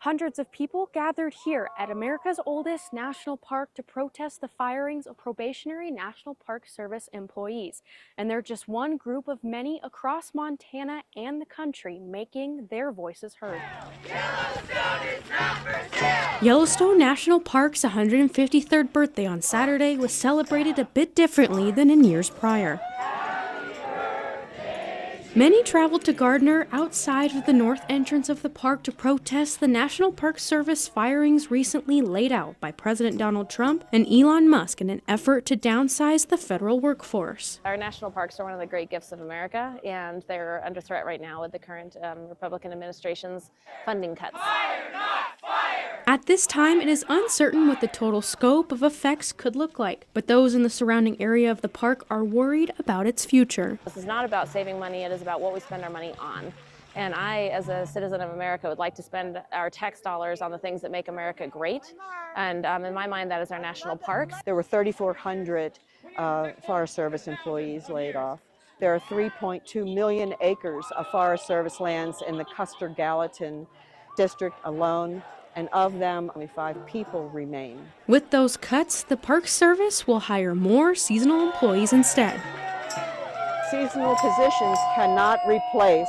Hundreds of people gathered here at America's oldest national park to protest the firings of probationary National Park Service employees. And they're just one group of many across Montana and the country making their voices heard. Yellowstone is not for sale! Yellowstone National Park's 153rd birthday on Saturday was celebrated a bit differently than in years prior. Many traveled to Gardner outside of the north entrance of the park to protest the National Park Service firings recently laid out by President Donald Trump and Elon Musk in an effort to downsize the federal workforce. Our national parks are one of the great gifts of America, and they're under threat right now with the current Republican administration's funding cuts. Fire, not fire! At this time, it is uncertain what the total scope of effects could look like, but those in the surrounding area of the park are worried about its future. This is not about saving money, it is about what we spend our money on. And I, as a citizen of America, would like to spend our tax dollars on the things that make America great. And in my mind, that is our national parks. There were 3,400 Forest Service employees laid off. There are 3.2 million acres of Forest Service lands in the Custer-Gallatin district alone, and of them, only 5 people remain. With those cuts, the Park Service will hire more seasonal employees instead. Seasonal positions cannot replace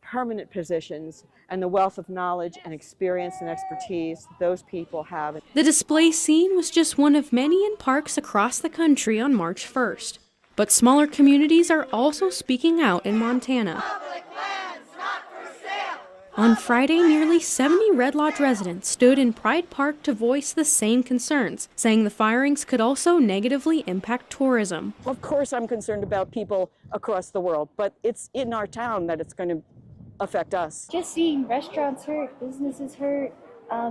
permanent positions and the wealth of knowledge and experience and expertise those people have. The display scene was just one of many in parks across the country on March 1st. But smaller communities are also speaking out in Montana. Public lands not for sale! On Friday, nearly 70 Red Lodge residents stood in Pride Park to voice the same concerns, saying the firings could also negatively impact tourism. Of course, I'm concerned about people across the world, but it's in our town that it's going to affect us. Just seeing restaurants hurt, businesses hurt,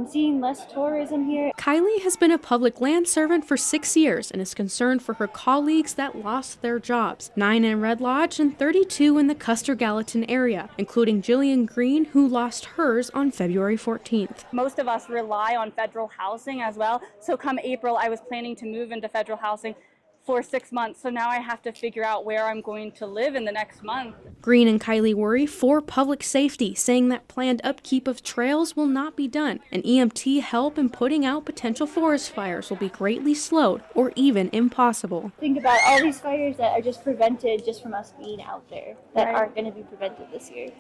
seeing less tourism here. Kylie has been a public land servant for 6 years and is concerned for her colleagues that lost their jobs, 9 in Red Lodge and 32 in the Custer-Gallatin area, including Jillian Green, who lost hers on February 14th. Most of us rely on federal housing as well, so come April I was planning to move into federal housing for 6 months, so now I have to figure out where I'm going to live in the next month. Green and Kylie worry for public safety, saying that planned upkeep of trails will not be done, and EMT help in putting out potential forest fires will be greatly slowed or even impossible. Think about all these fires that are just prevented just from us being out there, that aren't going to be prevented this year.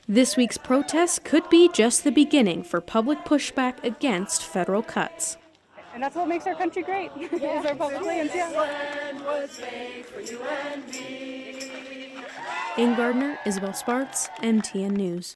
This week's protests could be just the beginning for public pushback against federal cuts. And that's what makes our country great, is our public lands, In Gardner, Isabel Spartz, MTN News.